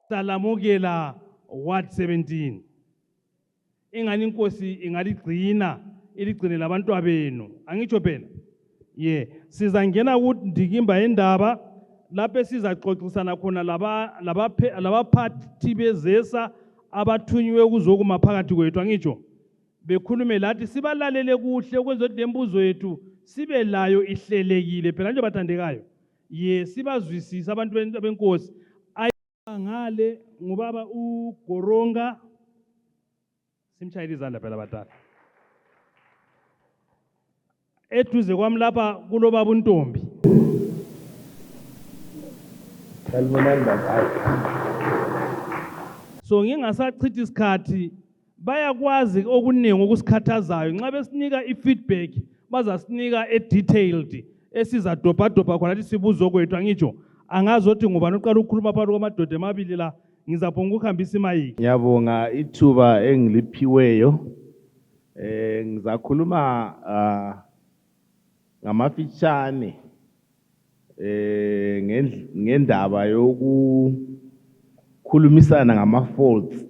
salamukela Ward 17. Ingani inkosi ingaligcina iligcine labantu abenu. Angitsho phela? Sizangena kundikimba endaba lapho sizaxoxisana khona labaphathi bezesa abathunywe ukuzokuma phakathi kwethu. Angitsho bekhulume lathi sibalalele kuhle ukwenza lembuzo yethu sibe layo ihlelekile phela nje bathandekayo. Sibazwisisa abantu benkosi. Ngale ngubaba uGoronga simshayile izandla phela batala. Eduze kwami lapha kulo baba uNtombi. So ngingasachithi isikhathi bayakwazi okuningi okusikhathazayo nxa besinika ifeedback bazasinika detailed esizadobhadobha khona ukuthi sibuzo kwethu. Angitsho angazothi ngubani uqala ukukhuluma phakathi kwamadoda amabili la ngizabonga ukuhambisa imayiki. Ngiyabonga ithuba engiliphiweyo. Ngizakhuluma ngamafitshane ngendaba yokukhulumisana ngama-faults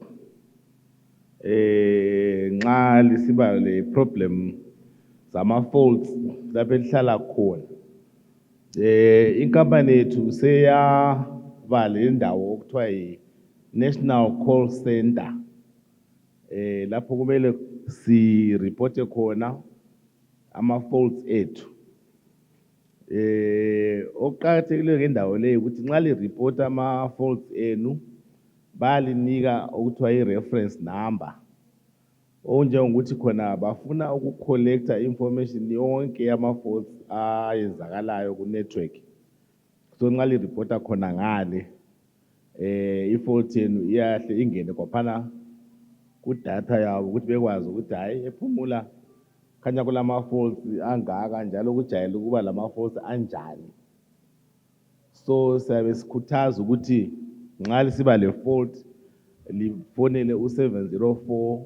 nxa lisiba le problem zama-faults lapho elihlala khona. Inkampani yethu seyaba le ndawo okuthiwa yi-National Call Center lapho kumele si-reporte khona ama-faults ethu. Okuqakathekileyo ngendawo leyo ukuthi nxa li-reporta ama-faults enu bayalinika okuthiwa yi-reference number, okunjengokuthi khona bafuna ukucollecta information yonke yama-faults ayenzakalayo ku-network. So nxa li-reporta khona ngale i-fault yenu iyahle ingene kwaphana ku-data yabo ukuthi bekwazi ukuthi hayi ephumula khanya kulama-faults angaka njalo kujayele ukuba lama-faults anjani. So siyabe sikhuthaza ukuthi nxa lisiba le fault lifonele u-704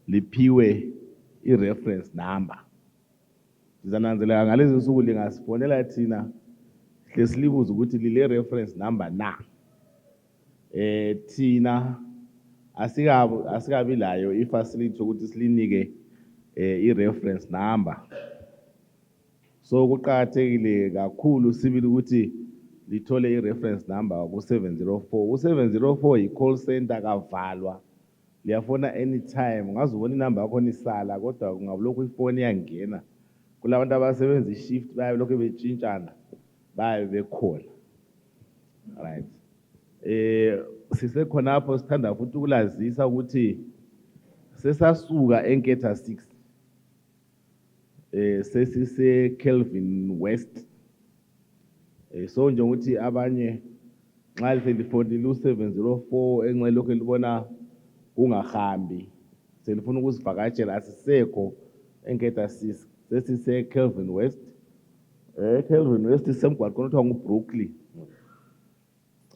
liphiwe i-reference number. Sizananzelela ngalezi nsuku lingasifonela thina hle silibuze ukuthi lile reference number na. Thina asikabi layo i-facility ukuthi silinike i-reference number. So kuqakathekile kakhulu sibili ukuthi lithole i-reference number ku-704. U-704 i-call center kavalwa. Liyafona anytime. Ungazubona inamba yakho isala kodwa kungabulokhu ifoni yangena. Kulabantu abasebenza i-shift bayabe lokho betshintshana bayabe bekhona. Right. Sisekhonapho sithanda futhi ukulazisa ukuthi sesasuka enketha 6 sesise Kelvin West. So njengokuthi abanye nxa selifonile u-704 enxe lokho libona kungahambi selifuna ukusivakatshela asisekho enketha 6 sesise Kelvin West. Kelvin West isemgwaqweni othiwa nguBrooklyn.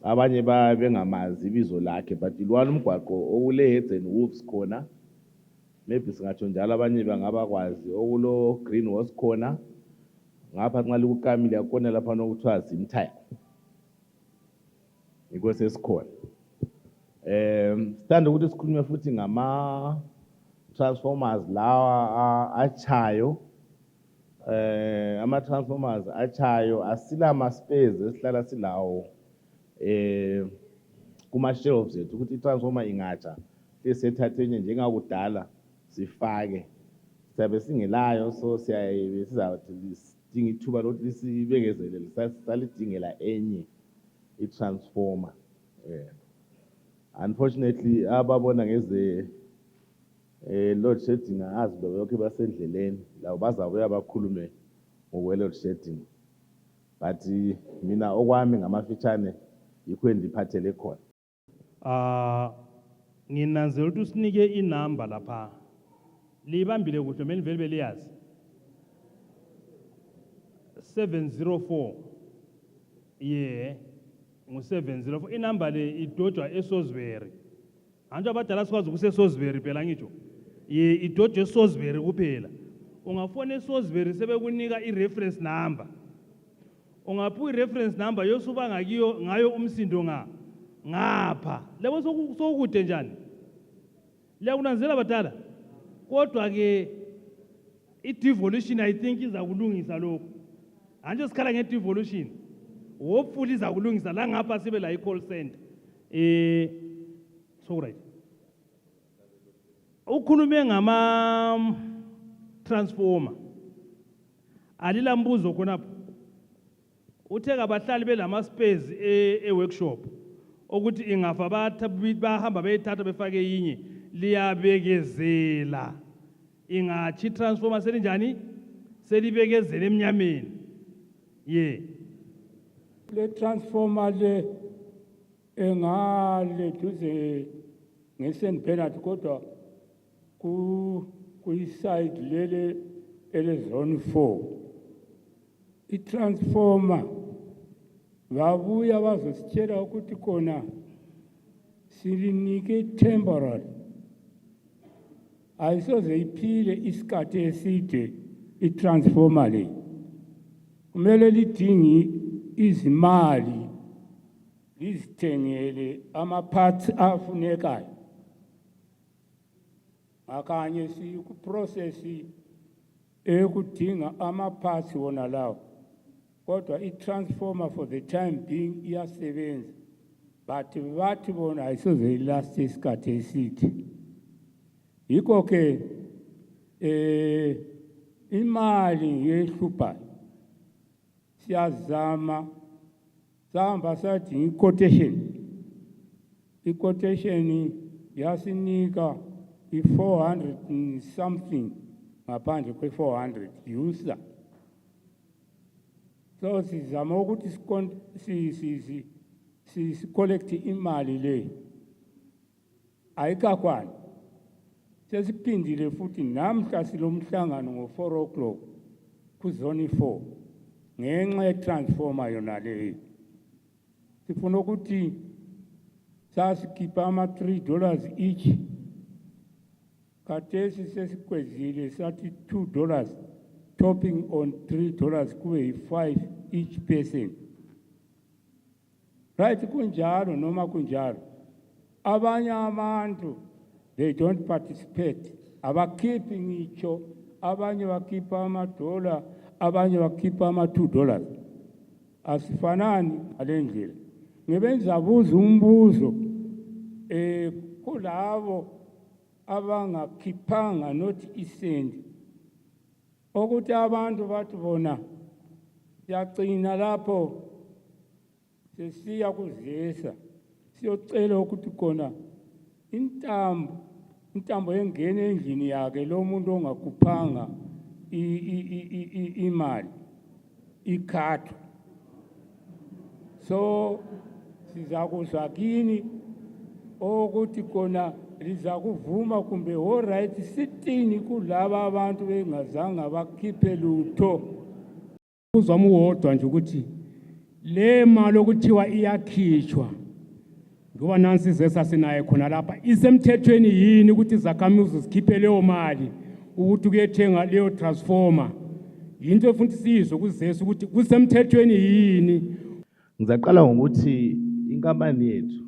Abanye bengamazi ibizo lakhe but ilwana umgwaqo okule Heads and Wolves khona. Maybe singatsho njalo abanye bangabakwazi okulo Green Horse khona. Ngapha nxa likukamile yakona lapha nokuthiwa Zimthaya. Yikho sesikhona. Sithanda ukuthi sikhulume futhi ngama transformers lawa achayo. Ama-transformers achayo asila spares esihlala silawo kuma-shelves ethu ukuthi i-transformer ingatsha sethathe njengakudala sifake. Siyabe singelayo so sizawuthi sidinga ithuba lokuthi sibekezelele salidingela enye i-transformer. Unfortunately ababona ngeze load shedding azi lokho basendleleni labo bazabuya bakhulume ngokwe-load shedding. But mina okwami ngamafitshane yikho endiphathele khona. Nginanzela ukuthi usinike inamba lapha. Libambile kuhle meni vele beliyazi. 704. Ngu-704. Inamba le idojwa eSosbury. Antu abadala sikwazi ukuseSosbury phela ngitsho. Idojwa eSosbury kuphela. Ungafona eSosbury sebekunika i-reference number. Ungaphiwa i-reference number yosuba ngayo umsindo nga. ngapha lebo sokude njani liyakunanzela badala kodwa ke i-devolution I think iza kulungisa lokho anje sikhala nge-devolution hopefully iza kulungisa la ngapha sibe la i-call center so right ukhulume ngama transformer alila mbuzo khonapho uthe kabahlali belama space e-workshop ukuthi ingafa bahamba beyithatha befake yinye liyabekezela ingathi transformer selinjani selibekezela emnyameni le transformer le engale duze ngeSt Bernard kodwa ku-side lele ele-zone 4 i-transformer babuya bazositshela ukuthi khona silinike temporary ayisoze iphile isikhathi eside i-transformer le kumele lidingi izimali lizithengele ama-parts afunekayo akanye sikuprocessi ekudinga ama-parts wona lawo kodwa i-transformer for the time being iyasebenza but bathi bona ayisoze ilast isikhathi eside yikho ke imali yehluphayo siyazama sahamba sadinga i-quotation yasinika i-400 and something ngaphandle kwe-400 user so sizama ukuthi si-collect imali le ayikakwani sesiphindile futhi namhla silomhlangano ngo-4 o'clock kuzone 4 ngenxa ye-transformer yona leyo sifuna ukuthi sasikhipha ama-$3 each khathesi sesikwezile sathi $2 topping on $3 kube yi-5 each person right kunjalo noma kunjalo abanye abantu they don't participate abakhiphi ngitsho abanye bakhipha $1 abanye bakhipha $2 asifanani ngale ndlela ngibenza buza umbuzo kulabo abangakhiphanga not isendi ukuthi abantu bathi bona siyagcina lapho sesiya kuzisa siyocela ukuthi khona intambo engena endlini yakhe lo muntu ongakhuphanga imali ikhatho so sizakuzwa kini ukuthi khona liza kuvuma kumbe alright sitini kulaba abantu bengazange bakhiphe lutho uzwami uwodwa nje ukuthi le mali okuthiwa iyakhishwa ngoba nansi izesa sinaye khona lapha isemthethweni yini ukuthi izakhamizi zikhiphe leyo mali ukuthi kuyethenga leyo transformer into efuna isizwe kuzesa ukuthi kusemthethweni yini ngizaqala ngokuthi inkampani yethu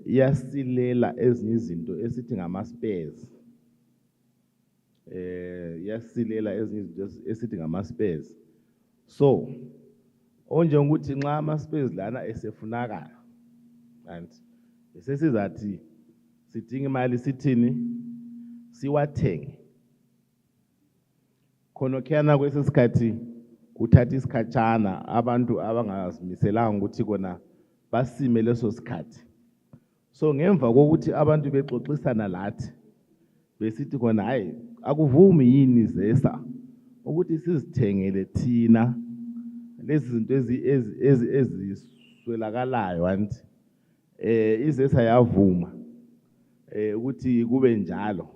iyasilela ezinye izinto esithi ngama-spares iyasilela ezinye izinto esithi ngama-spares so onjengokuthi nxa ama-spares lana esefunakala and sesizathi sidinga imali sithini siwathenge khonokhiyana kwesisikhathi kuthatha isikhatshana abantu abangazimiselanga ukuthi kona basime leso sikhathi so ngemva kokuthi abantu bexoxisana lathi besithi khona hayi akuvumi yini zesa ukuthi sizithengele thina lezi zinto eziswelakalayo anti izesa yavuma ukuthi kube njalo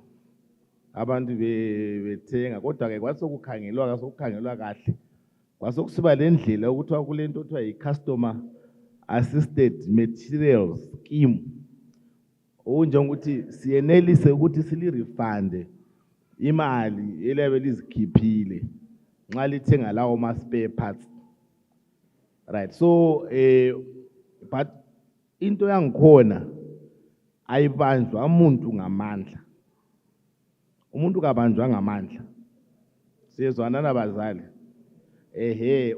abantu bethenga kodwa ke kwasokukhangelwa kahle kwasokusiba lendlela ukuthi wakulento kuthiwa yi-customer assisted materials scheme okunjengokuthi siyenelise ukuthi sili-refande imali eliyabe lizikhiphile nxa lithenga lawo ma-spare parts Right. So but into yangikhona ayibanjwa umuntu ngamandla. Umuntu kabanjwa ngamandla. Siyezwana nabazali.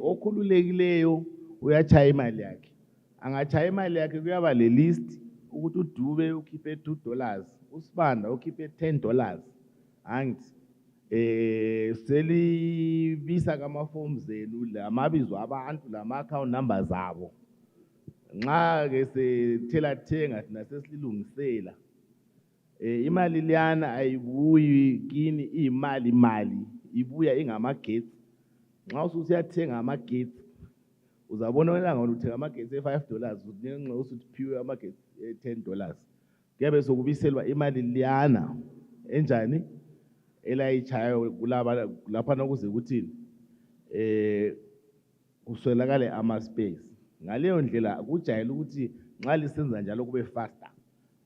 Okhululekileyo uyachaya imali yakhe. Angachaya imali yakhe kuyaba le list ukuthi uDube ukhiphe $2, uSibanda ukhiphe $10. Angithi selibisa kama forms zenu lamabizo abantu lama account numbers zabo. Nxa ke sethela thenga thina sesilungisela. Imali liyana ayibuyi kini imali ibuya ingamagetsi. Nxa usuyathenga amagetsi uzabona welanga uthenga amagetsi $5 uninxa usuthiwe amagetsi $10. Kuyabe sokubiselwa imali liyana enjani elayichayo kulaba lapha nokuze ukuthini kuswelakale ama space. Ngaleyo ndlela kujayele ukuthi nxa lisenza njalo kube faster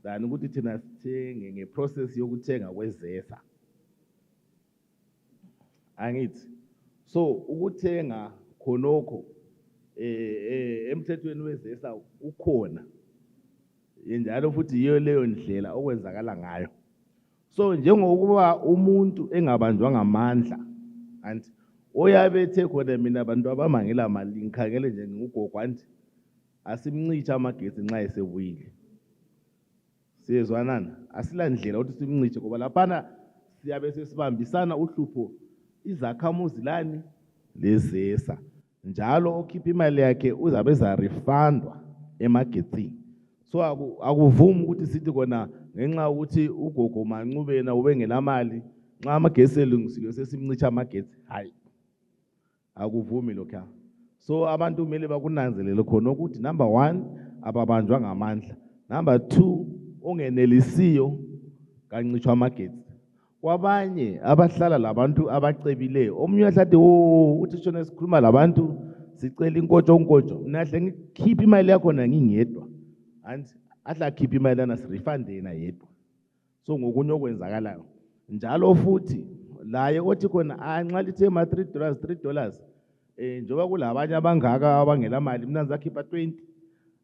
than ukuthi thina sithenge ngeprocess yokuthenga kwezesa. Angithi so ukuthenga khonokho emthethweni wezesa ukhona njalo futhi yiyo leyo ndlela okwenzakala ngayo. So njengokuba umuntu engabanjwa ngamandla anti oyabethe khona mina abantu abamangela mali ngikhangele nje ngugogo anti asimncicha amagetsi nxa esebuyile. Siyezwanana asila ndlela ukuthi simnciche ngoba laphana siyabe sesibambisana uhlupho izakhamuzi lani lezesa. Njalo okhipha imali yakhe uzabe za refundwa emagetsini. So akuvumi ukuthi sithi kona ngenxa ukuthi ugogo Mancubena ubengela mali nxa amagetsi elungisile sesimncicha amagetsi. Hayi. Akuvumi lokho. So abantu kumele bakunanzelele khona ukuthi number 1 ababanjwa ngamandla. Number 2 ongenelisiyo kancishwa amagetsi. Kwabanye abahlala labantu abacebileyo omunye ahlathi uthi shona sikhuluma labantu sicela inkotsho nahle ngikhipha imali yakho na ngingedwa anti ahla khipha imali yana sirefund yena yedwa. So ngokunye okwenzakalayo njalo futhi laye othi khona nxa lithe ma $3 njoba kulabanye abangaka abangela mali mina ngizakhipha 20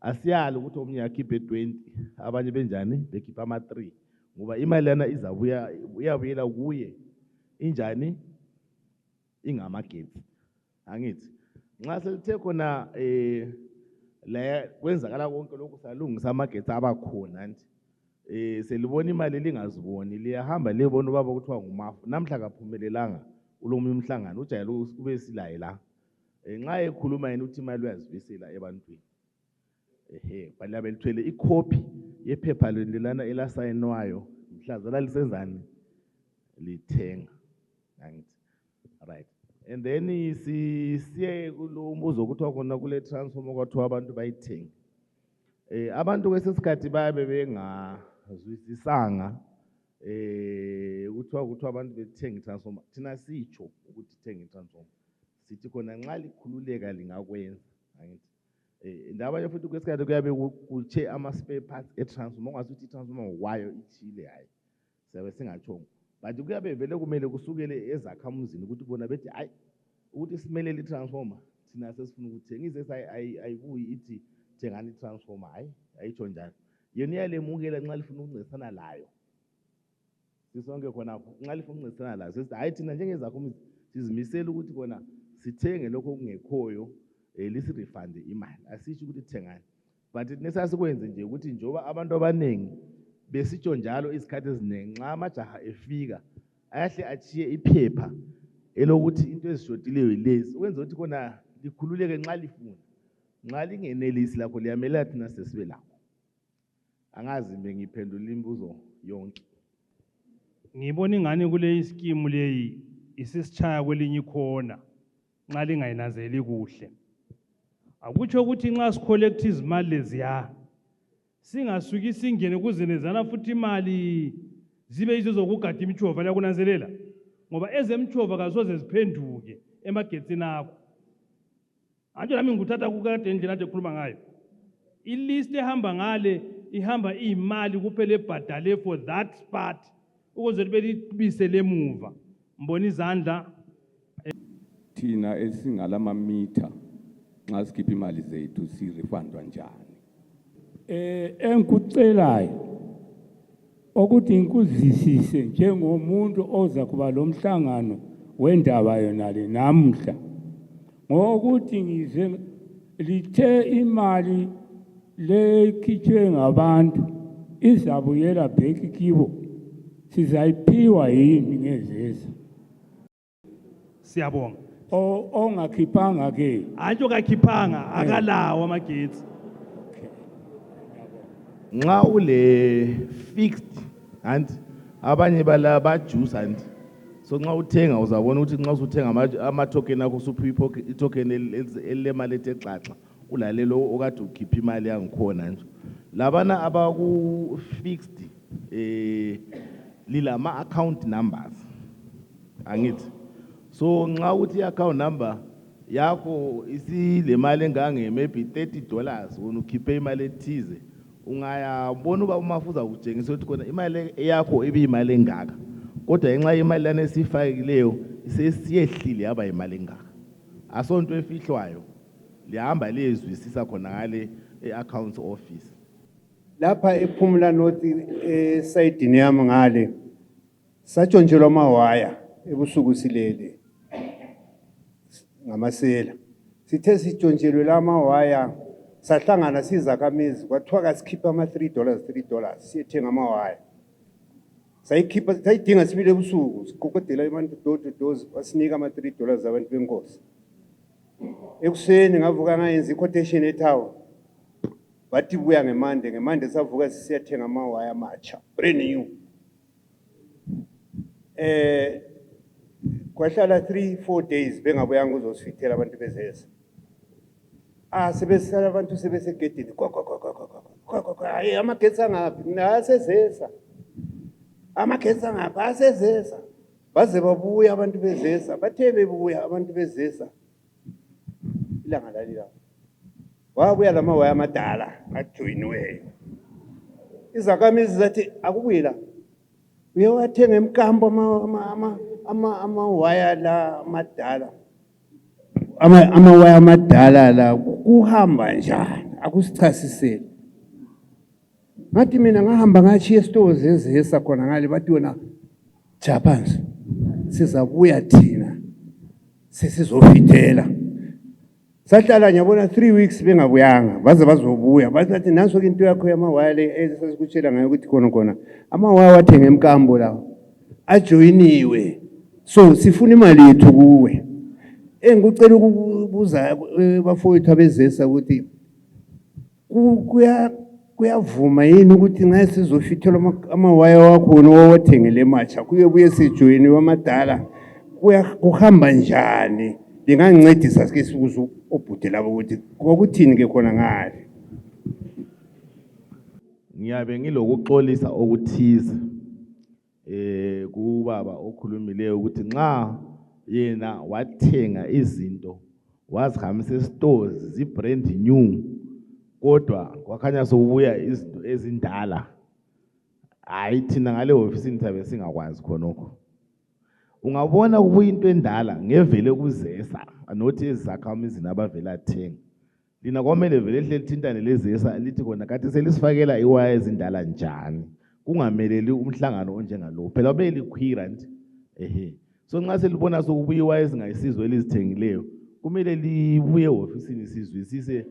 asiyali ukuthi omunye akhiphe 20 abanye benjani bekhipha ama 3 ngoba imali yana izabuya uyabuyela kuye injani ingamagetsi. Angithi nxa selithe khona la kwenzakala konke lokhu salungisa amagetsi abakhona anti selibona imali lingaziboni liyahamba lebona ubaba kuthiwa ngumafu namhla kaphumelelanga ulomunye umhlangano ujayele ube silaye la nxa ekhuluma yena uthi imali uyazibisela ebantwini. Bala belithwele icopy yephepha lelana elasayinwayo mhlazana lisenzani lithenga. Angithi right. And then siye kulo umbuzo kuthiwa khona kule transformer kwathiwa abantu bayithenga. Abantu kwesesikhathi bayabe bengazwisisanga kuthiwa abantu bethenga itransformer. Thina sitsho ukuthi thenga itransformer. Sithi khona nxa likhululeka lingakwenza. Angithi ndaba futhi kwesikhathi kuyabe kutshe ama spare parts etransformer ongasuthi itransformer ngokwayo ithile hayi siyabe singatshongo. But kuyabe vele kumele kusukele ezakhamuzini ukuthi bona bethi hayi ukuthi simele le transformer thina sesifuna ukuthenga izesa ayibuyi ithi thengani transformer hayi ayitsho njalo. Yena iyalemukela nxa lifuna ukuncedisana layo. Sisonke khona nxa lifuna ukuncedisana layo sithi hayi thina njengezakhamuzi sizimisela ukuthi khona sithenge lokho okungekhoyo lisi refund imali asisho ukuthi thengani. But nesasikwenze nje ukuthi njoba abantu abanengi besitsho njalo isikhathi eziningi nxa amajaha efika ayahle achiye iphepha elokuthi into ezishotileyo yilezi ukwenza ukuthi khona likhululeke nxa lifuna. Nxa lingenelisi lakho liyamela thina sesibe lakho. Angazi ngiphendula imibuzo yonke. Ngibona ingane kule iskimu leyi isisichaya kwelinye ikhona nxa lingayinazeli kuhle. Akutsho ukuthi nxa sicollecta izimali leziya singasuki singene kuzenezana futhi imali zibe yizo zokugada imtshova liyakunanzelela ngoba ezemtshova kasoze ziphenduke emagetsini akho. Anje nami ngikuthatha kukade indlela nje ekhuluma ngayo. Ilist ehamba ngale ihamba imali kuphela ebhadale for that part ukuze libe libise lemuva. Mbona izandla thina esingalama meter nxa sikhipha imali zethu sirefundwa njani. Engikucelayo ukuthi ngikuzwisise njengomuntu oza kuba lomhlangano wendaba yona le namhla, ngokuthi ngize lithe imali lekhitshwe ngabantu izabuyela back kibo, sizayiphiwa yini ngezeza Siyabonga. ongakhiphanga ke? Antsho kakhiphanga akalawo amagetsi. Nxa ule fixed and abanye bala bajuice and so nxa uthenga uzabona ukuthi nxa usuthenga ama token akho usuphi token elemali etexaxa ulalelo okade ukhipha imali yangikhona nje. Labana abaku fixed lilama account numbers angithi. So nxa uthi account number yakho isile mali engange maybe $30 wona ukhiphe imali ethize, ungayabona uba umafuza ukutshengisa ukuthi khona imali yakho ibiyimali engaka, kodwa ngenxa imali lana esifakileyo sesiyehlile yaba imali engaka. Asonto efihlwayo lihamba liyezwisisa khona ngale accounts office. Lapha ephumula nothi esayidini yami ngale satshontshelwa amawaya ebusuku silele ngamasela. Sithe sitshontshelwe la mawaya sahlangana sizakhamizi kwathiwa kasikhipha $3 siyethenga amawaya. Sayidinga sibile ebusuku siqoqodela abantu door to door basinika $3 abantu benkosi. Ekuseni ngavuka ngayenza quotation eTower. Bathi buya ngemande savuka sisiyathenga amawaya amatsha brand new. Kwahlala 3-4 days bengabuyanga uzosifithela abantu bezeza. Sebesala abantu sebesegedini hayi amagetsi angaphi nasezeza. Amagetsi angaphi asezeza. Baze babuya abantu bezeza, bathe bebuya abantu bezeza. Ilanga lalila. Wabuya lamawaya amadala ajoyiniweyo. Izakhamizi zathi akubuyela. Uyawathenga emkambo amawaya la amadala. Amawaya amadala la kuhamba njani akusichasisele. Ngathi mina ngahamba ngachiya esitolo zezesa khona ngale bathi wena Japansi sizabuya thina sesizofithela. Sahlala nyabona 3 weeks bengabuyanga baze bazobuya bathi nanso into yakho yamawaya le esesikutshela ngayo ukuthi khona amawaya wathenga emkambo la ajoyiniwe, so sifuna imali yethu kuwe. Engikucela ukubuza bafowethu abezesa ukuthi kuyavuma yini ukuthi nxa sizofithelwa amawaya wakho owathengele ematsha kuyebuye sejoyiniwe amadala kuhamba njani? Lingancedisa sike sibuza obhude labo ukuthi kokuthini ke khona ngale. Ngiyabe ngilokuxolisa okuthize kubaba okhulumileyo ukuthi nxa yena wathenga izinto wazihambisa estores zibrand new kodwa kwakhanya sokubuya izinto ezindala, hayi thina ngale office nithabe singakwazi khonokho. Ungabona kubuya into endala ngevele kuzesa anothi ezizakhamizi nabavela thenga. Lina kwamele vele hle lithintane lezesa lithi khona kathi selisifakela iwaya ezindala njani, kungameleli umhlangano onjengalo phela babe likhwira nje. So nxa selibona sokubuya iwaya ezingayisizwe elizithengileyo kumele libuye officeini sizwisise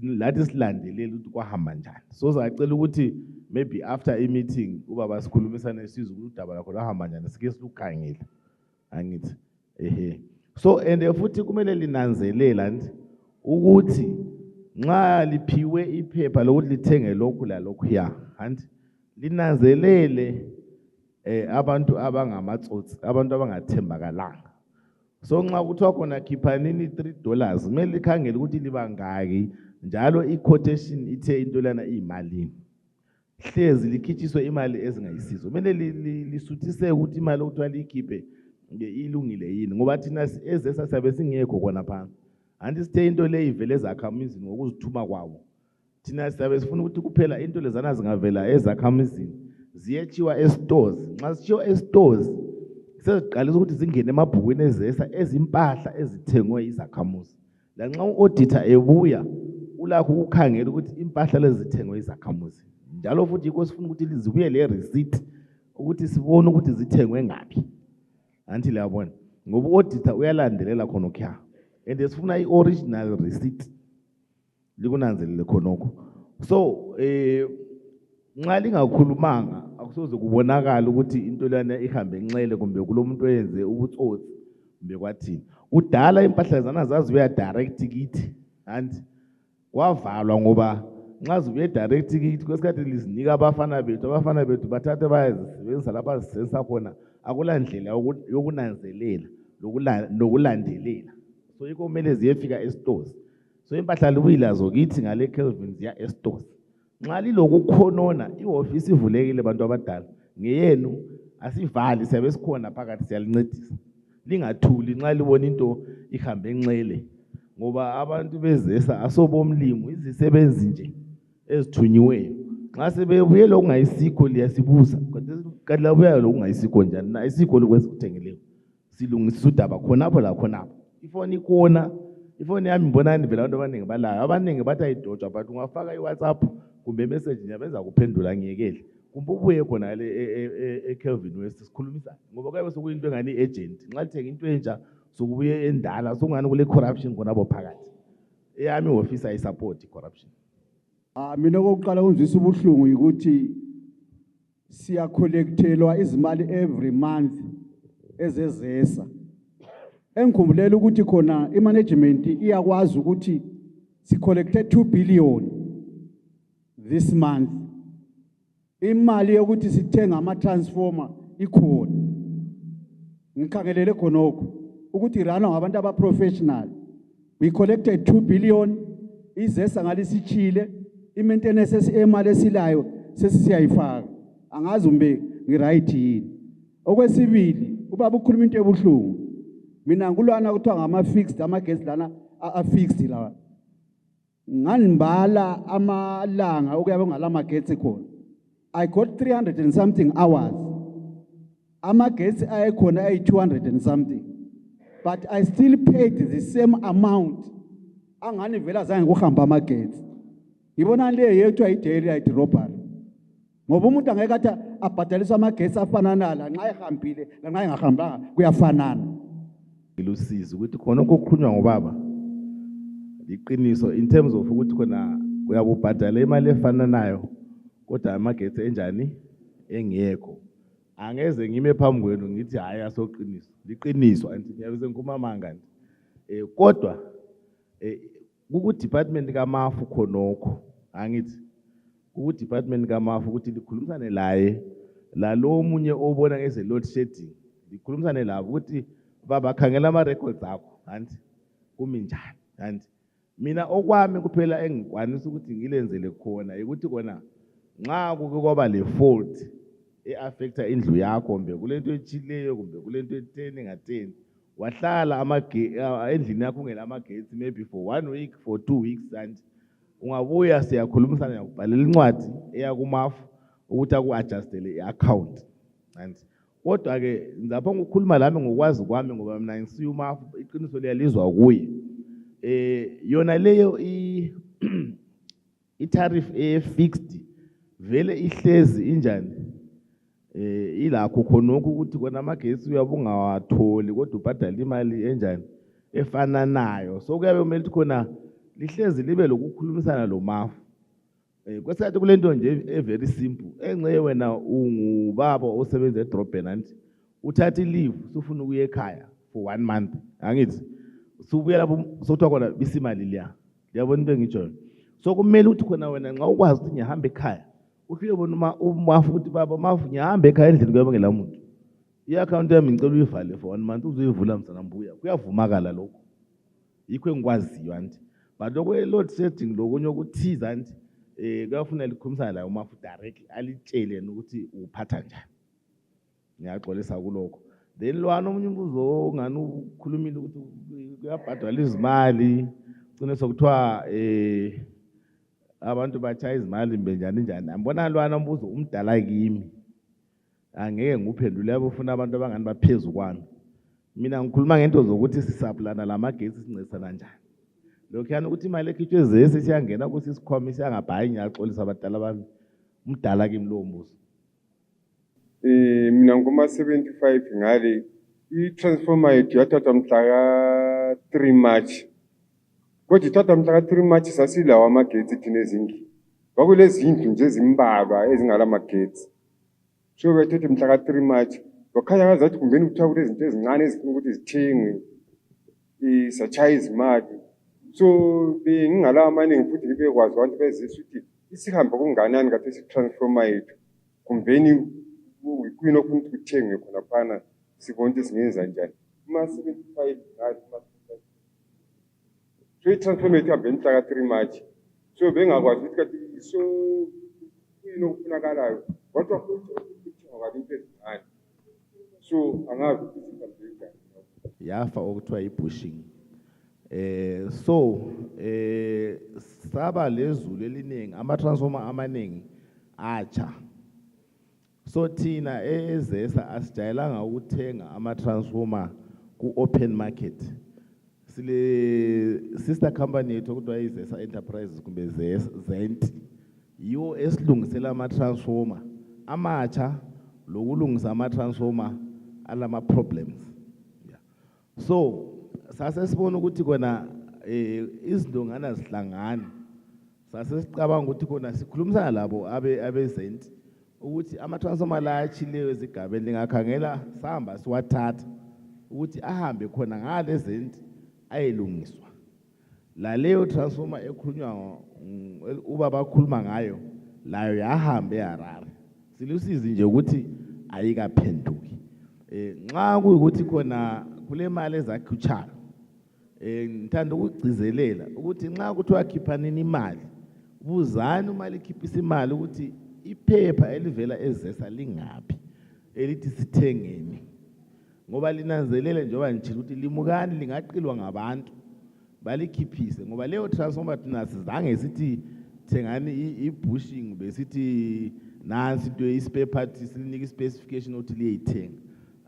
lathi silandelele ukuthi kwahamba njani. So sacela ukuthi maybe after a meeting ubaba sikhulumisane sizwe ukuthi udaba lakho lahamba njani sike silukhangile angithi. So and futhi kumele linanzelela nje ukuthi nxa liphiwe iphepha lokuthi lithenge lokhu la lokhu ya anti linanzelele abantu abangamatsotsi, abantu abangathembakalanga. So nxa kuthiwa khona khiphanini $3 kumele likhangele ukuthi libangaki njalo i-quotation ithe into lana iyimalini. Hlezi likhitshiswe imali ezingayisizo. Kumele lisuthise ukuthi imali okuthiwa liyikhiphe ilungile yini ngoba thina ezesa siyabe singekho khona phansi. Anti sithe into le ivele ezakhamizini ngokuzithuma kwabo. Thina siyabe sifuna ukuthi kuphela into lezana zingavela ezakhamizini ziyetshiwa estores. Nxa sitshiwa estores seziqalisa ukuthi zingene emabhukwini ezesa ezimpahla ezithengwe izakhamuzi. lanxa u-auditor ebuya ulakho ukukhangela ukuthi impahla lezi zithengwe izakhamuzi njalo futhi yikho sifuna ukuthi lizibuye le receipt ukuthi sibone ukuthi zithengwe ngaphi anti liyabona ngoba u-auditor uyalandelela khonokho and sifuna i-original receipt likunanzelele khonokho so nxa lingakhulumanga akusoze kubonakala ukuthi into lana ihambe enxele kumbe kulomuntu oyenze ubutsotsi kumbe kwathini udala impahla zana zazibuya direct kithi anti kwavalwa ngoba nxa zibuye direct kithi kwesikhathi lizinika abafana bethu bathathe bayazisebenzisa lapha bazisebenzisa khona akulandlela yokunanzelela nokulandelela so yikho kumele ziyefika estores so impahla libuyilazo kithi ngale Kelvin ziya estores nxa lilokukhonona ihofisi ivulekile abantu abadala ngeyenu asivali siyabe sikhona phakathi siyalincedisa lingathuli nxa libona into ihambe enxele ngoba abantu bezesa asobomlimo izisebenzi nje ezithunyiweyo nxa sebebuye lokungayisikho liyasibuza kanti labuya lokungayisikho njani na isikho lokwenza ukuthengeleyo silungisisa udaba khonapho la khonapho ifoni ikhona ifoni yami ngibonani vele abantu abaningi balayo abaningi bathi ayidojwa but ungafaka iWhatsApp kumbe message nje benza kuphendula ngiyekele kumbe ubuye khona le Kelvin West sikhulumisana ngoba kuyabe sokuyinto engani agent nxa lithenga into entsha sokubuye endala sokungani kule corruption khonapho phakathi eyami office ayisupport corruption. Mina okokuqala kunzisa ubuhlungu ukuthi siya collectelwa izimali every month ezezesa engikhumbulele ukuthi khona imanagement iyakwazi ukuthi si collected 2 billion this month imali yokuthi sithenga ama transformer ikhona ngikhangelele khonokho ukuthi rana ngabantu aba professional we collected 2 billion izesa ngalisichile i-maintenance emali esilayo sesisiyayifaka angazi umbe ngiright yini okwesibili ubaba ukhuluma into ebuhlungu mina ngulwana kuthiwa ngama fixed amagesi lana a fixed la nganibala amalanga okuyabe ngalamagesi khona I got 300 and something hours amagesi ayekhona ay 200 and something but I still paid the same amount angani vela zange kuhamba amagesi ngibona le yethu ayidaily ayidropper ngoba umuntu angeke athi abhadaliswa amagesi afana nala nxa ehambile nxa engahambanga kuyafanana Ilusizi ukuthi khona okukhulunywa ngobaba liqiniso in terms of ukuthi khona uyabubhadala imali efana nayo kodwa amagesi enjani engekho angeze ngime phambi kwenu ngithi hayi asoqiniso liqiniso anti ngiyabe ngikumamanga nje kodwa ku department kaMafu khonokho angithi ku department kaMafu ukuthi likhulumisane laye la lo munye obona ngeze load shedding likhulumisane labo ukuthi baba khangela ama records akho anti kumi njani anti mina okwami kuphela engikwanisa ukuthi ngilenzele khona ukuthi kona nxa kuke kwaba le fault eaffecta indlu yakho kumbe kulento echileyo kumbe kulento e10 nga10 wahlala endlini yakho ungela amagetsi maybe for 1 week for 2 weeks and ungabuya siyakhulumisana ngokubhalela incwadi eya kuMafu ukuthi aku-adjustele i-account and kodwa ke ngizapha ukukhuluma lami ngokwazi kwami ngoba mina ngisiya uMafu iqiniso liyalizwa kuye yona leyo i-tariff e-fixed vele ihlezi injani ilakho khonokho ukuthi kona amagesi uyabungawatholi kodwa ubhadala imali enjani efananayo so kuyabe kumele ukuthi khona lihlezi libe lokukhulumisana lo Mafu kwesathi kulento nje very simple engce wena ungubaba osebenza edrobheni anti uthatha leave usufuna ukuya ekhaya for 1 month angithi subuya lapho sokuthiwa khona bisimali liya yabona into engitsho so kumele ukuthi khona wena nxa ukwazi ukuthi ngihamba ekhaya ufike bona uMafu ukuthi baba Mafu ngihamba ekhaya endlini kuyabe ngela muntu i-account yami ngicela uyivale for 1 month uzoyivula msana mbuya kuyavumakala lokho yikho engikwaziyo anti but lokho load setting lokunye ukuthiza anti kuyafuna likhulumisana la uMafu directly alitshele ukuthi uphatha njani ngiyaxolisa kulokho then lwana omunye umbuzo ngani ukhulumile ukuthi kuyabhadala izimali cine sokuthiwa abantu bachaya izimali mbenjani njani ambona lwana umbuzo umdala kimi angeke nguphendule yabo ufuna abantu abangani baphezulu kwami mina ngikhuluma ngento zokuthi sisaplana lamagesi sincedisana njani lokhuyana ukuthi imali ekhitshwe ezesi siyangena kusisikhwama siyangabhayi ngiyaxolisa abadala bami umdala kimi lowo mbuzo. Mina ngoma 75 ngale i-transformer yethu yathathwa mhla ka 3 March. Kodwa ithathwa mhla ka 3 March sasilawa amagetsi thina ezindlini. Kwakulezi zindlu nje ezimbalwa ezingala magetsi. So bethethe mhla ka 3 March wakhanya ngazathi kumbeni kuthiwa kulezi zinto ezincane ezifuna ukuthi zithengwe isachaya izimali. So bengingalawa amaningi futhi ngibekwazi abantu bezisa ukuthi isihamba kunganani kade si-transformer yethu kumbeni kuyini ofuna ukuthi kuthengwe khona phana sibona ukuthi singenza njani. Uma 75 ngathi so i-transformer yethu ihambe mhla ka 3 March. So bengakwazi ukuthi kade so kuyini okufunakalayo kodwa futhi kuthengwa kabi into ezincane. So angazi ukuthi sihambe njani. Yafa okuthiwa i-bushing. Saba lezulu eliningi ama-transformer amaningi atsha. So thina ezesa asijayelanga ukuthenga ama-transformer ku-open market. Sile sister company yethu okuthiwa iZesa Enterprises kumbe Zent. Yiwo esilungisela ama-transformer amatsha lokulungisa ama-transformer alama-problems. So sase sibona ukuthi kona izinto ngana zihlangana. Sase sicabanga ukuthi kona sikhulumisana labo abezenti ukuthi ama-transformer la achileyo ezigabeni lingakhangela sahamba siwathatha ukuthi ahambe khona ngale zenti ayelungiswa. La leyo transformer ekhulunywa ubaba akhuluma ngayo layo yahambe eHarare. Silusizi nje ukuthi ayikaphenduki. Nxa kuyikuthi khona kule mali ezakhutshayo ngithanda ukugcizelela ukuthi nxa kuthiwa khiphanini imali buzani uma likhiphisa imali ukuthi iphepha elivela ezesa lingaphi elithi sithengeni ngoba linanzelele njengoba ngitshilo ukuthi limukani lingaqilwa ngabantu balikhiphise ngoba leyo transformer thina sizange sithi thengani i-bushing besithi nansi into i-spare part silinike i-specification ukuthi liyayithenga.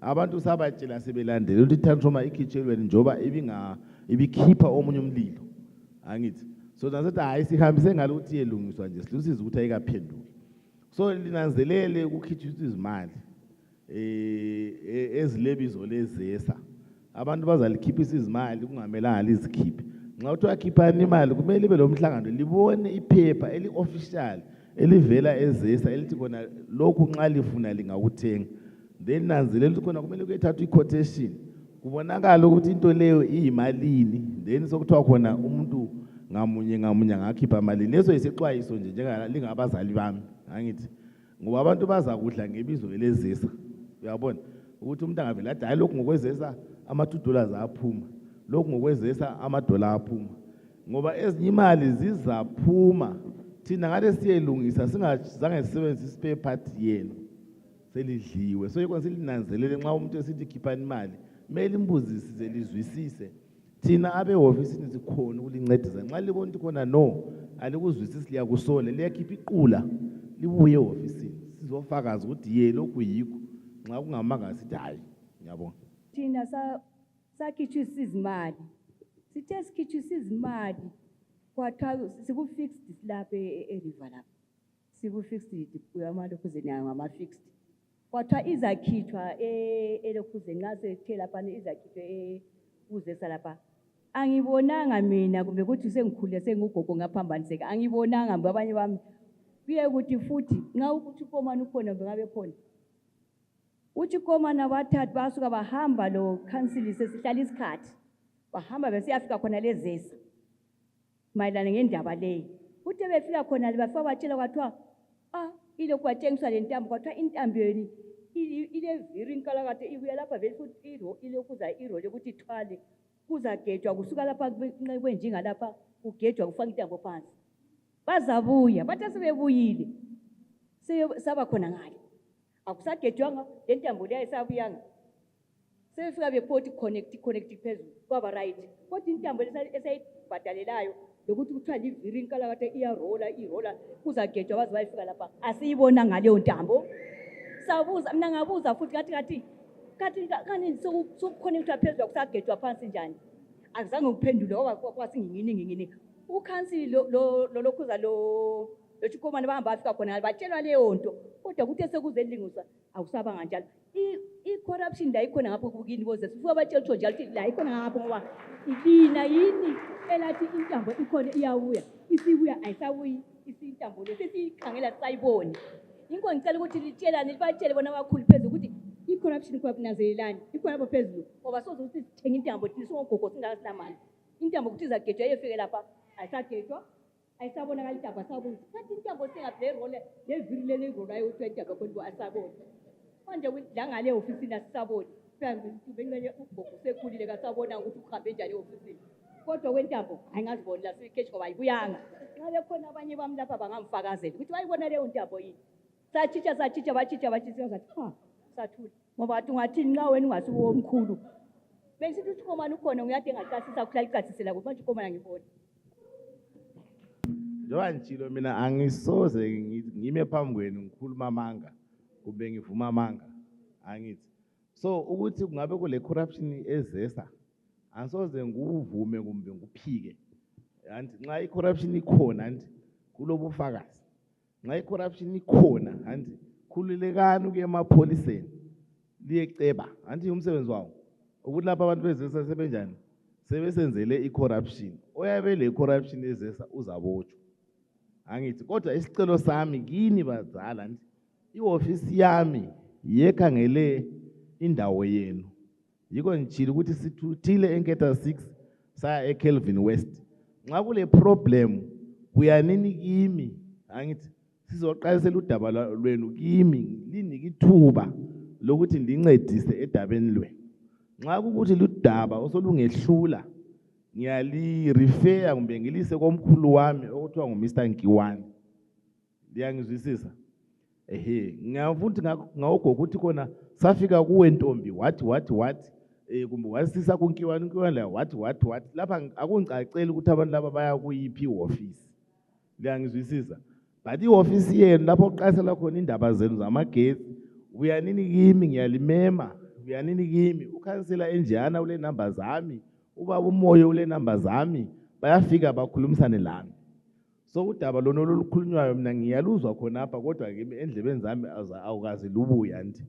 Abantu sabatshela sebelandela ukuthi i-transformer ikhitshelweni njoba ibikhipha omunye umlilo angithi. So nasethi hayi sihambise ngalo ukuthi yelungiswa nje silusiza ukuthi ayikaphenduki. So linanzelele ukukhitshisa izimali ezilebizo lezesa. Abantu bazalikhiphisa izimali kungamelanga lizikhiphe. Nxa uthi wakhiphana imali kumele libe lo mhlangano libone iphepha eli-official elivela ezesa elithi khona lokhu nxa lifuna lingakuthenga. Then nanzelela ukuthi khona kumele kuyethathwa i-quotation kubonakala ukuthi into leyo iyimalini then sokuthiwa khona umuntu ngamunye angakhipha malini. Leso yisixwayiso nje njengalingabazali bami angithi ngoba abantu baza kudla ngebizo elezesa uyabona ukuthi umuntu angavela athi hayi lokhu ngokwezesa ama-$2 aphuma lokhu ngokwezesa ama-$1 aphuma ngoba ezinye imali zizaphuma thina ngale siyelungisa singazange sisebenzise i-spare part yenu selidliwe. So yikho silinanzelele nxa umuntu esithi khiphani imali kumele imbuzisise lizwisise thina abehofisini sikhona ukulincedisa. Nxa libona ukuthi khona no alikuzwisisi liyakusole liyakhipha iqula libuye ehofisini sizofakaza ukuthi ye lokhu yikho nxa kungamanga sithi hayi ngiyabona. Thina sakhitshisa izimali sithe sikhitshisa izimali kwathiwa siku-fixed lapha e-river lapha siku-fixed uyamalokhuzeni ngama-fixed kwathiwa izakhitshwa elokhuzeni nxa sethe laphana izakhitshwa kuzesa lapha. Angibonanga mina kumbe ukuthi sengikhulile sengugogo ngaphambaniseka angibonanga mbe abanye bami kuye ukuthi futhi nxa ukuthi ukomani ukhona mbe ngabe khona uthi komana bathathu basuka bahamba lo council sesihlala isikhathi bahamba besiyafika khona lezesa mayelana ngendaba leyo. Uthe befika khona bafika batshela kwathiwa ile kwatshengiswa le ntambo kwathiwa intambo yeni ile viri inkalakade ibuya lapha vele futhi ile kuza irole ukuthi ithwale kuzagejwa kusuka lapha kwenjinga lapha kugejwa kufaka intambo phansi bazabuya bathe sebebuyile saba khona ngale akusagejwanga le ntambo leyo isabuyanga sebefika bephothi connect phezulu kwaba right kodwa intambo esayibhadalelayo lokuthi kuthiwa liviri inkalakade irola kuzagejwa baze bayifika lapha asiyibona ngaleyo ntambo. Sabuza mina ngabuza futhi kathi kani sokuconnectwa phezulu kusagejwa phansi njani Akuzange ngiphendule ngoba kwasingingini. Ukhansili lo lokhuza lo chikomane bahamba afika khona batshelwa leyo nto. Kodwa kuthe sekuze elingusa awusabanga njalo. I-corruption la ikhona ngapho kukini boze sifuna batshela ukuthi njalo ukuthi la ikhona ngapho ngoba ibina yini elathi intambo ikhona iyabuya isibuya ayisabuyi isintambo lesikhangela sayibone. Inko ngicela ukuthi litshelane libatshele bona abakhulu phezulu ukuthi i-corruption ikhona nazelelani ikhona lapho phezulu ngoba soze ukuthi sithenga intambo thina songogogo singasinamali. Intambo ukuthi izagejwa yefike lapha ayisagejwa ayisabonakala intambo asabona. Kanti intambo singabhle role leviri leli rolayo u20 akakhona asabona. Manje la ngale ofisini asisaboni. Bengenye ugogo sekhulile kasabona ukuthi uhambe njani ofisini. Kodwa kwentambo ayingaziboni la sikeshi ngoba ayibuyanga. Ngabe khona abanye bami lapha bangamfakazela ukuthi bayibona leyo ntambo yini. Sachicha bachicha zathi sathula ngoba wathi ungathini nxa wena ungasuwo omkhulu. Bengisithi uChikomane ukhona ngiyade ngaqasisa ukuhlala icasisela ukuthi manje uChikomane ngibona. Njengoba ngitshilo mina angisoze ngime phambi kwenu ngikhuluma amanga kumbe ngivuma amanga angithi. So ukuthi kungabe kule corruption ezesa angisoze nguvume kumbe nguphike. Anti nxa i-corruption ikhona anti kulobufakazi. Nxa i-corruption ikhona anti khululekani kuye emapholiseni liyeceba anti umsebenzi wawo ukuthi lapha abantu bezesa sebenjani sebesenzele i-corruption. Oyabe le corruption ezesa uzabotshwa. Angithi kodwa isicelo sami kini bazala anti i-office yami yekhangele indawo yenu. Yiko ngitshilo ukuthi sithuthile enketha 6 saya eKelvin West. Nxa kule problem kuyanini kimi angithi sizoqalisela udaba lwenu kimi linike ithuba lokuthi ndincedise edabeni lwenu. Nxa ukuthi ludaba osolungehlula ngiyali refer kumbe ngilise komkhulu wami okuthiwa nguMr Nkiwani. Liyangizwisisa? Ngiyavuthi ngagogo ukuthi kona safika kuwe Ntombi what kumbe wasisa kuNkiwani la what lapha akungicacela ukuthi abantu laba baya kuyiphi ioffice. Liyangizwisisa? But ioffice yenu lapho oqasela khona indaba zenu zamagetsi uyanini kimi ngiyalimema uyanini kimi ukhansela enjana ule number zami ubaba umoyo ule number zami bayafika bakhulumisane lami. So udaba lona olukhulunywayo mina ngiyaluzwa khona apha kodwa kimi endlebeni zami awukazi lubuya nti.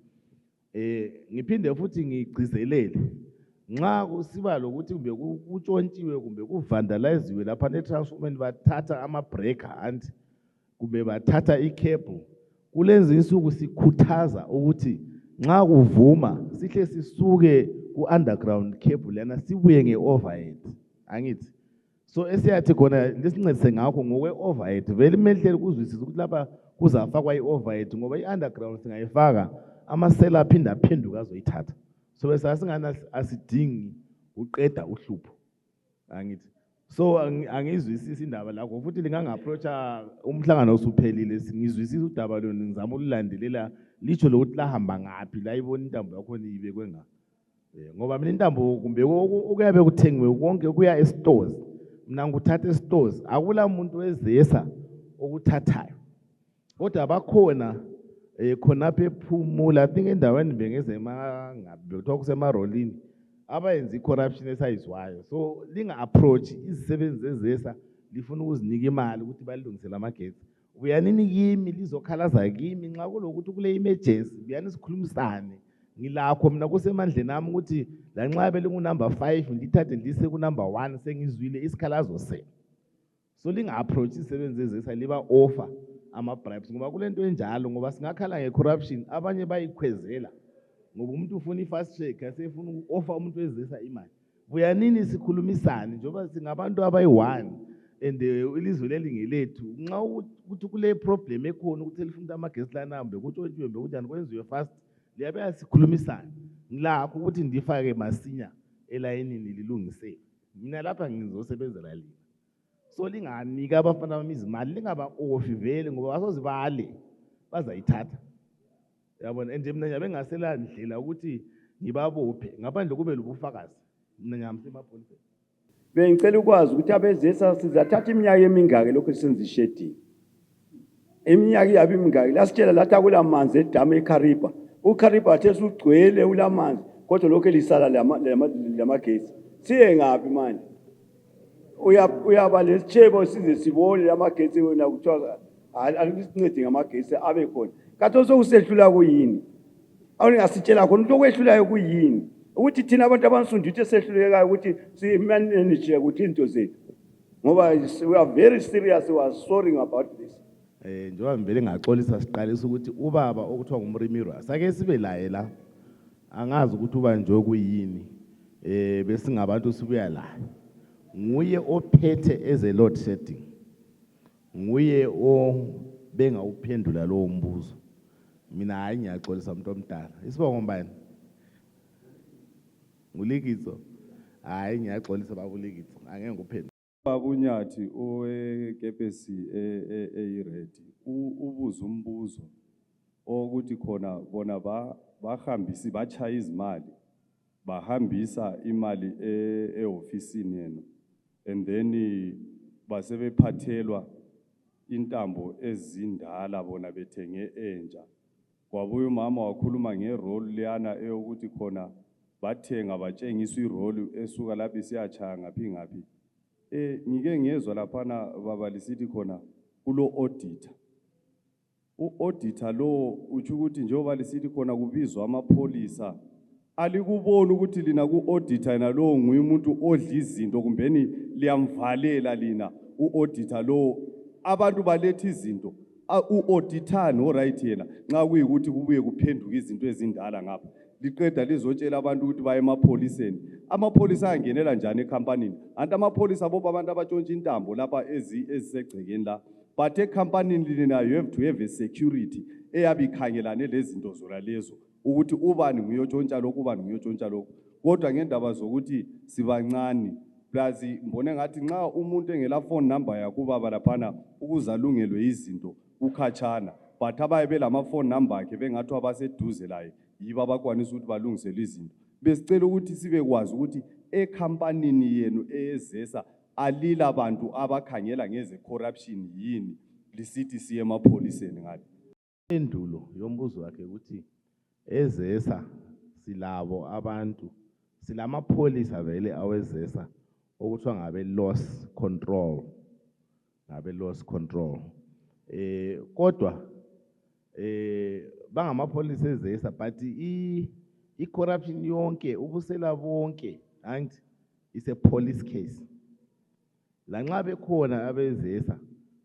Ngiphinde futhi ngigcizelele nxa kusiba lokuthi kumbe kutshontshiwe kumbe kuvandaliziwe lapha netransformation bathatha ama-breaker anti kumbe bathatha i-cable kulenza insuku sikhuthaza ukuthi nxa kuvuma sihle sisuke ku-underground cable lana sibuye nge-overhead angithi. So esiyathi khona lisincedise ngakho ngokwe-overhead vele imehlele kuzwisisa ukuthi lapha kuzafakwa i-overhead ngoba i-underground singayifaka amasela aphinda aphenduka azoyithatha. So bese asingana asidingi uqeda uhlupho angithi. So angizwisisi indaba lakho futhi lingangaapproacha umhlangano osuphelile ngizwisisa udaba lona ngizama ukulandelela licho lokuthi lahamba ngapi la ibona intambo yakho ibekwe nga. Ngoba mina intambo kumbe ukuyabe kuthengiwe konke kuya e-stores. Mina nguthatha e-stores akula umuntu wezesa okuthathayo. Kodwa bakhona khonapha ephumula I think endaweni bengeze ngabe kuthiwa kusemarolini abayenza i-corruption esayizwayo. So linga-approach izisebenzi zezesa lifuna ukuzinika imali ukuthi balilungisele amagetsi. Uyanini kimi lizokhalaza kimi nxa kulokuthi kule emergency buyani sikhulumisane. Ngilakho mina kusemandleni ami ukuthi la nxa belingu number 5 ngithathe ngilise ku number 1 sengizwile isikhalazo senu. So linga-approach izisebenzi zezesa liba offer ama-bribes ngoba kulento enjalo ngoba singakhala nge-corruption abanye bayikhwezela ngoba umuntu ufuna i-fast track asefuna uku-offer umuntu wezesa imali. Buyanini sikhulumisane njengoba singabantu abayi-1 and ilizwe leli ngelethu. Nxa ukuthi kule problem ekhona ukuthi elifuna amagetsi lana mbe kutshontshiwe mbe kunjani kwenziwe fast liyabe sikhulumisane. Ngilakho ukuthi ndifake masinya elayinini lilungisele. Mina lapha ngizosebenzela lina. So linganika abafana bami izimali lingaba-offi vele ngoba basozibale bazayithatha. Yabona nje mina ngiyabe ngasela ndlela ukuthi ngibabophe ngaphandle kube lobufakazi mina ngiyamsa emapholiseni. Bengicela ukwazi ukuthi abezesa sizathatha iminyaka emingaki lokho sisenza isheding. Iminyaka iyabe imingaki lasitshela lathi akula manzi edamu eKhariba. uKhariba athe usugcwele ulamanzi kodwa lokho elisala lamagetsi. siye ngaphi manje? Uyaba lesitshebo size sibone lamagetsi wena kuthiwa alisincedi ngamagetsi abe khona. Kathi sokusehlula kuyini? Awungasitshela khona ukuthi okwehlulayo kuyini? Ukuthi thina abantu abansundithe sehlulekayo ukuthi simanage ukuthi into zethu. Ngoba we are very serious, we are sorry about this. Njengoba ngivele ngaxolisa siqalisa ukuthi ubaba okuthiwa ngumrimiro sake sibe laye la. Angazi ukuthi uba nje okuyini. Bese ngabantu sibuya la. Nguye ophethe eze load shedding. Nguye obenga uphendula lo mbuzo. Mina hayi ngiyaxolisa umuntu omdala. Isibongo mbani? Ngulikitso. Hayi ngiyaxolisa babulikitso. Angeke nguphendule. Babunyathi owekepesi eyiredi ubuza umbuzo ukuthi khona bona bahambisi bachaya izimali bahambisa imali eofisini yena and then basebephathelwa intambo ezindala bona bethenge entsha. Kwabuye umama wakhuluma ngerole leyana eyokuthi khona bathenga batshengiswa irole esuka lapho isiyachaya ngaphi ngaphi. Ngike ngezwe laphana baba lisithi khona kulo auditor. U-auditor lo uthi ukuthi njengoba lisithi khona kubizwa amapholisa alikubona ukuthi lina ku-auditor nalo nguye umuntu odla izinto kumbeni liyamvalela lina u-auditor lo abantu baletha izinto u-auditor no right yena nxa kuyikuthi kubuye kuphenduka izinto ezindala ngapha liqeda lizotshela abantu ukuthi baye emapholiseni. Amapholisa angenela njani ekampanini? Anti amapholisa boba abantu abatshontsha intambo lapha ezisegcekeni la. But ekampanini lina you have to have a security eyabikhangelane lezinto zona lezo ukuthi ubani nguyotshontsha lokho ubani nguyotshontsha lokho. Kodwa ngendaba zokuthi sibancane plus mbone ngathi nxa umuntu engela phone number yakho baba laphana ukuzalungelwe izinto ukhatshana but abaye belama phone number akhe bengathi abaseduze laye yiba bakwanisa ukuthi balungisele izinto. Besicela ukuthi sibe kwazi ukuthi ekampanini yenu ezesa alila abantu abakhangela ngeze corruption yini lisithi siye emapholiseni ngale. Impendulo yombuzo wakhe ukuthi ezesa silabo abantu silamapholisa vele awezesa okuthiwa ngabe loss control kodwa bangamapholisa ezesa but i-corruption yonke ubusela bonke angithi is a police case. La nxa bekhona abezesa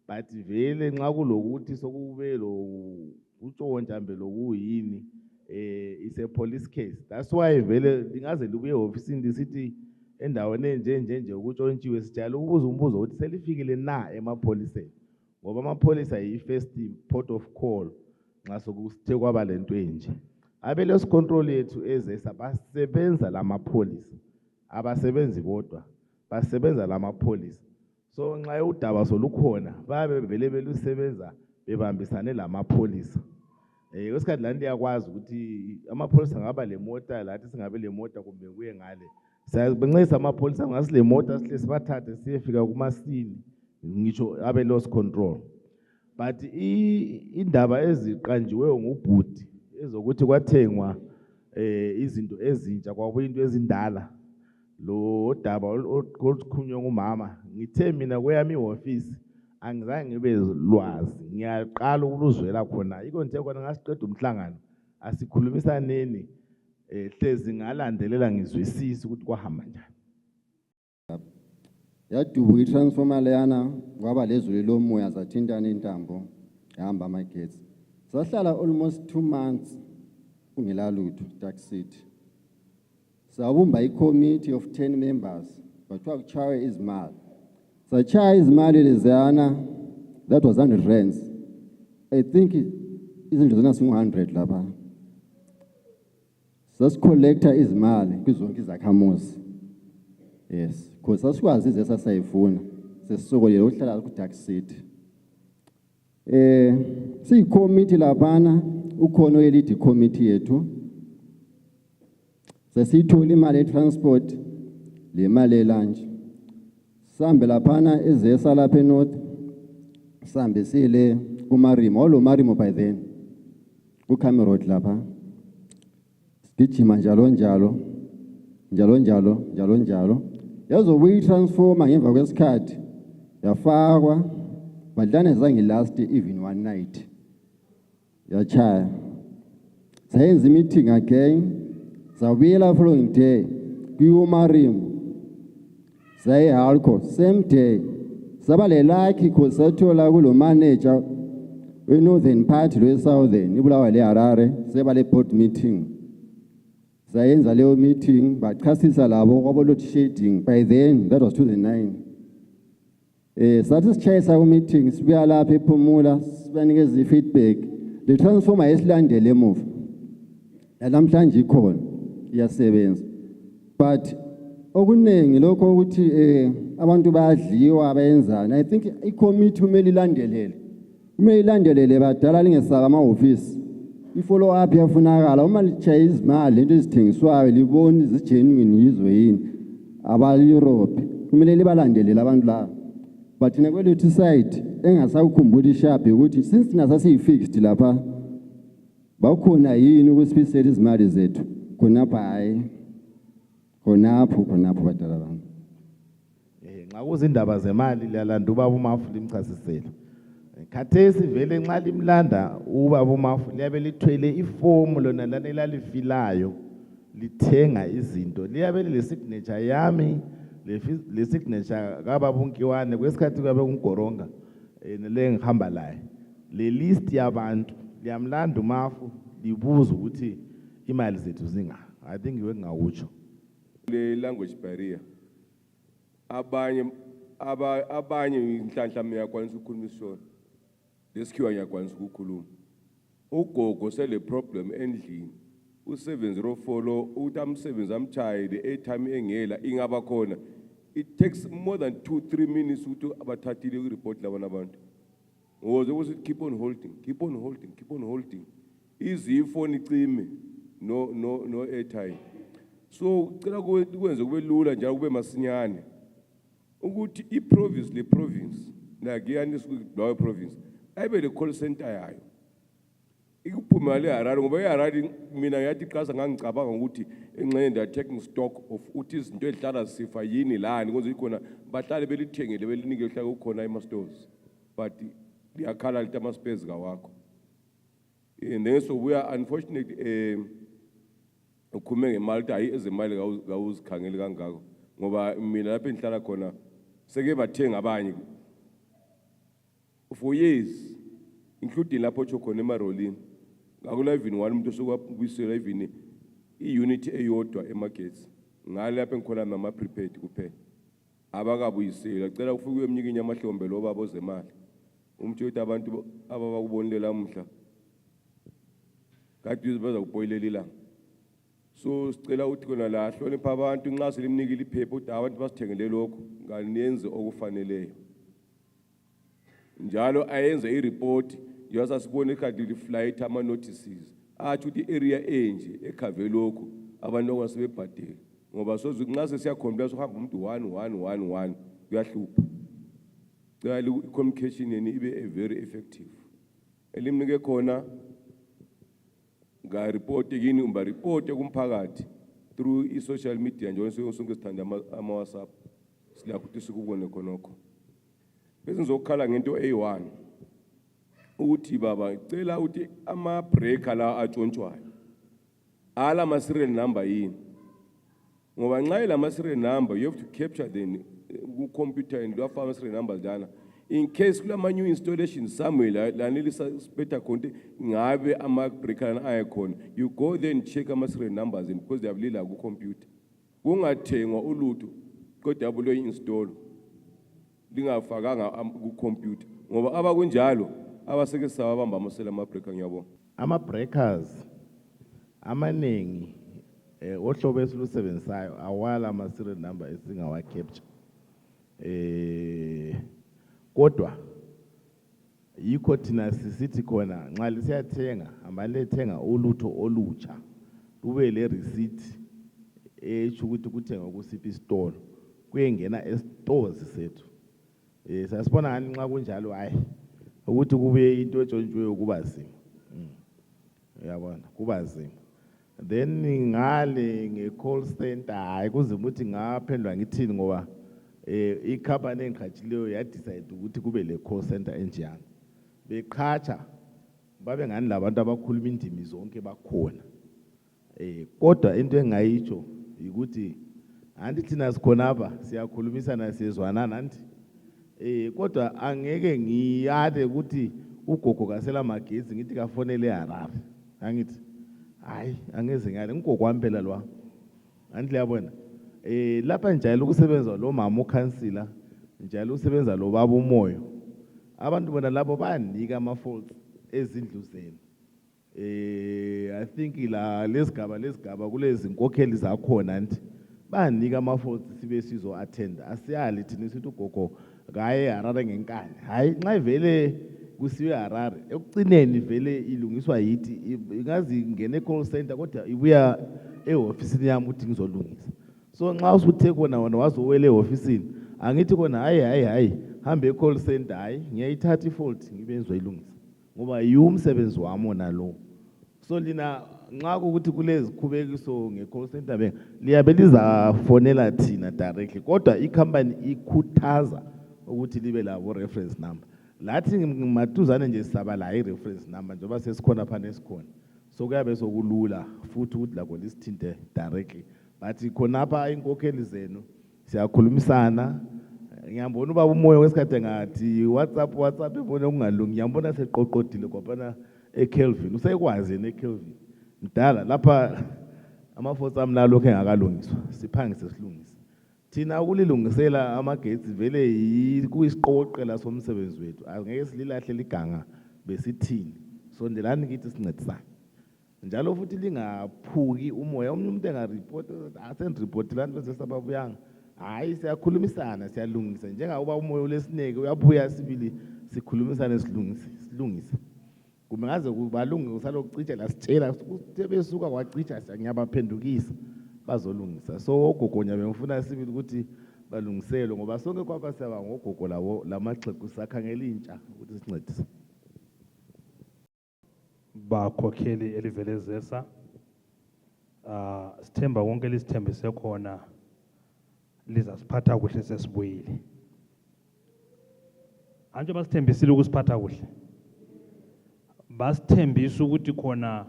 but vele nxa kulokuthi sokube lo utshontsha mbe lokuyini is a police case. That's why vele lingaze libuye ofisini lisithi endaweni enjenje ukutshontshiwe sijala ukubuza umbuzo ukuthi selifikile na emapholiseni ngoba amapholisa yi-first port of call nxa sokuthe kwaba lento enje. Abelos control yethu ezesa basebenza lamapholisa abasebenzi bodwa basebenza lamapholisa. So nxa udaba solukhona babe vele belusebenza bebambisane lamapholisa. Kwesikhathi lana liyakwazi ukuthi amapholisa ngaba lemota lathi singabe lemota kumbe kuye ngale. Siyabencisa amapholisa ngasile mota sihle sibathathe siyefika kumasini ngisho abe loss control. But indaba eziqanjiweyo ngubhudi ezokuthi kwathengwa izinto ezintsha kwabuye into ezindala lo daba olukhulunywa ngumama ngithe mina kweyami ihofisi angizange ngibe lwazi ngiyaqala ukuluzwela khona ikonke khona ngasiqeda umhlangano asikhulumisaneni hlezi ngalandelela ngizwisisa ukuthi kwahamba njani. Yadubuka itransformer leyana kwaba lezulu lomoya zathintana intambo yahamba amagetsi. Sahlala almost 2 months kungela lutho Dark City. Sabumba i-committee of 10 members bathiwa kuchawe izimali. Sachaya izimali leziyana that was 100 rands. I think izinto zona singu-100 lapha. Sasicollecta izimali kwizonke izakhamuzi. Yes, because sasikwazi izesa sayifuna sesisokolele uhlala ku Dark City. Siyi-committee laphana ukhona oyelidi committee yethu. Sesiyithola imali ye-transport le mali ye-lunch. Sambe laphana ezesa lapha eNorth sambe sile kuMarimo olo Marimo by then kuCameroon lapha. Sigijima njalo njalo njalo njalo njalo njalo. Yazobuye itransformer ngemva kwesikhathi yafakwa badlane zange last even one night. Yachaya. Sayenza meeting again. Sabuyela following day kuyomarimo. Saye halko same day. Sabale lucky because sathola kulo manager we northern part we southern ibulawa le Harare sebale board meeting. Sayenza leyo meeting bachasisa labo kwabo load shedding. By then that was 2009. Sathi sichayisa ku meeting sibuya lapha ephumula sibanikeza i-feedback. Le transformer esilandele emuva. Namhlanje ikhona iyasebenza. But okunengi lokho ukuthi abantu bayadliwa abayenzana. I think i-committee kumele ilandelele. Kumele ilandelele badala lingesaka ama-office. I-follow up yafunakala uma lichaya izimali lento ezithengiswayo libona izigenuine yizo yini aba-Europe kumele libalandelele abantu laba. But nekwelethu side engasakukhumbula ishapi ukuthi since thina sasiyi-fixed lapha bakhona yini ukusifisela izimali zethu khonapha hayi khonapho badala bami. Nxa kuzindaba zemali liyalanda ubaba uMafu limchasisela. Khathesi vele nxa limlanda ubaba uMafu liyabe lithwele ifomu lona lana elalifilayo lithenga izinto liyabe le signature yami le signature kababa uNkiwane kwesikhathi kwabe kungoronga le ngihamba laye le list yabantu liyamlanda uMafu libuza ukuthi imali zethu zinga. I think iwe ngawutsho le language barrier abanye inhlanhla miyakwanisa ukukhuluma isishona lesikhiwa ngiyakwanisa ukukhuluma ugogo sele problem endlini u704 lo uthi amsebenzi amchaye the airtime engela ingaba khona. It takes more than 2-3 minutes ukuthi abathathile i-report labona abantu. Ngoze ukuthi keep on holding. Izi ifoni icime no airtime. So cela kwenze kube lula njalo kube masinyane. Ukuthi i-province le province la giyani sikulawo province ayibe le call center yayo. Ikuphuma le Harare ngoba eHarare mina ngiyathi qasa ngangicabanga ukuthi enxenda taking stock of uthi izinto ezihlala sifa yini lani konze ikhona bahlale belithengele belinike hlaka ukukhona ema stores but liyakhala lithi ama spares kawakho. And then so we are unfortunately ukhume ngemali hayi ezemali kawuzikhangeli kangako ngoba mina lapha engihlala khona seke bathenga abanye for years including lapho chokhona emarolini ngakula even one umuntu osokubuyisela even iunit eyodwa emagetsi ngale lapha engikhona nama prepaid kuphela abakabuyisela cela kufike emnyikinye amahlombe lo babo zemali umthi uthi abantu ababakubonilela umhla kade baza kuboyilela ilanga. So sicela uthi kona la hlonipha abantu nxa selimnikile iphepha uthi abantu basithengele lokho nganiyenze okufaneleyo. Njalo ayenze i-report yosa sibone ikhadi li-flight ama-notices athi ukuthi area enje ekhave lokhu abantu ongasebebhadele ngoba soze nxa sesiyakhomphela sohamba umuntu 1 kuyahlupha. Cela i-communication yeni ibe very effective. Elimnike khona nga report yini umba report kumphakathi through i-social media njengoba sonke sithanda ama-WhatsApp silakuthi sikubone khonokho. Bese ngizokhala ngento A1 uthi baba cela uthi ama-breaker la atshontshwayo ala ma-serial number yini ngoba nxa la ma-serial number you have to capture them ku-computer and lwafaka ama-serial numbers dana in case kulama new installation somewhere la nelispeta khona ngabe ama-breaker lana ayekhona you go there and check ama-serial numbers and because they have lila ku-computer kungathengwa ulutho kodwa yabulo install lingafakanga ku-computer ngoba abakunjalo abaseke sawabamba amasela ama-breaker ngiyabona. Ama-breakers amaningi ohlobo esilusebenzisayo awala ama-serial number esingawa-capture. Kodwa yikho thina sisithi khona nxa lisiyathenga amalethenga ulutho olutsha kube le receipt esho ukuthi kuthenga kusiphi store kuyengena estores sethu. Sasibona ngani nxa kunjalo hayi ukuthi kube into etshontshiweyo kuba nzima. Uyabona kuba nzima. then ngale nge-call center hayi kunzima ukuthi ngaphendula ngithini ngoba i-company engiqhatshileyo yadecide ukuthi kube le call center enjeyana. Beqhatsha babe ngani labantu abakhuluma indimi zonke bakhona. Kodwa into engayitsho ukuthi anti thina sikhona apha siyakhulumisana siyezwana nanti. Kodwa angeke ngiyade ukuthi ugogo kasela magetsi ngithi kafonele eHarare. Angithi hayi angeze ngale ngugogo wami phela lwa. Anti liyabona. Lapha njalo ukusebenza lo mama ukhansila njalo usebenza lo baba umoyo. Abantu bona labo bayanika ama-faults ezindlu zenu. I think lesigaba kulezi inkokheli zakhona nti bayanika ama-faults sibe sizo attend. Asiyali thina sithi ugogo kaye eHarare ngenkani. Hayi nxa vele kusiwe eHarare ekugcineni vele ilungiswa yithi ingazi ingene call center kodwa ibuya ehofisini yami ukuthi ngizolungisa. So nxa usuthe khona wona wazowela ehofisini angithi khona hayi hambe call center hayi ngiyayithatha ifault ngibe ngizoyilungisa ngoba yiumsebenzi wami wona lo. So lina nxa ukuthi kulezi qhubekiso nge-call center liyabe lizafonela thina directly kodwa i-company ikhuthaza ukuthi libe labo reference number. Lathi ngimaduzane nje sisaba la i-reference number njengoba sesikhona phana esikhona. So kuyabe sokulula futhi ukuthi lakho lisithinte directly. But khonapha inkokheli zenu siyakhulumisana. Ngiyambona ubaba umoya wesikhathi ngathi WhatsApp ebone okungalungi. Ngiyambona seqoqodile kwaphana eKelvin. Usekwazi neKelvin. Mdala lapha ama-faults ami la lokho engakalungiswa. Siphangise silungise. Thina ukulilungisela amagetsi vele kuyisiqoqela somsebenzi wethu. Angeke sililahle liganga besithini. Sondelani kithi sincedisane. Njalo futhi lingaphuki umoya omunye umuntu engareport asenireport lantu bese sababuyanga. Hayi siyakhulumisana siyalungisa njengoba umoya ulesineke uyabuya sibili sikhulumisane silungise. Kumbe ngaze kubalungi usalokucija la sitshela ukuthi besuka kwacija ngiyabaphendukisa bazolungisa. So ogogonya bengifuna sibili ukuthi balungisele ngoba sonke kwapha siyaba ngogogo labo lamaxhegu sakhangela intsha ukuthi sincedise. Bakhokheli elivele ZESA sithemba konke lisithembise khona lizasiphatha kuhle sesibuyile. Anje basithembisile ukusiphatha kuhle. Basithembisa ukuthi khona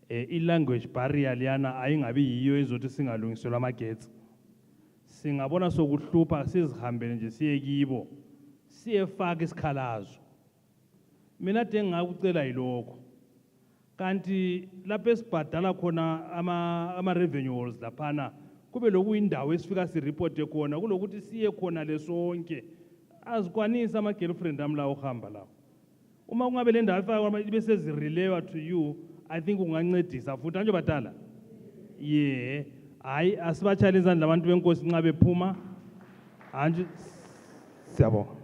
i-language barrier liyana ayingabi yiyo ezothi singalungiselwa amagetsi. Singabona sokuhlupha sizihambele nje siye kibo siyefaka isikhalazo. Mina dengakucela yilokho. Kanti lapho esibhadala khona ama-revenues laphana kube lokuyindawo esifika sireport khona kulokuthi siye khona lesonke azikwanisa ama-girlfriend ami lawo uhamba lawo. Uma kungabe le ndawo efaka ibe sezirelewa to you, I think ungancedisa futhi anje badala. Hayi asibatshayela izandla abantu benkosi nxa bephuma. Anje siyabonga.